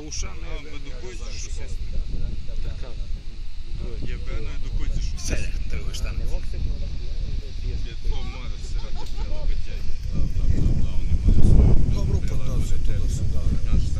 душа, не до кої це що? така. Єбено, до кої це що? Все, треба штани. О, може, сирати прямо витягне. Да, вони може свою. Добру подався туди-сюди.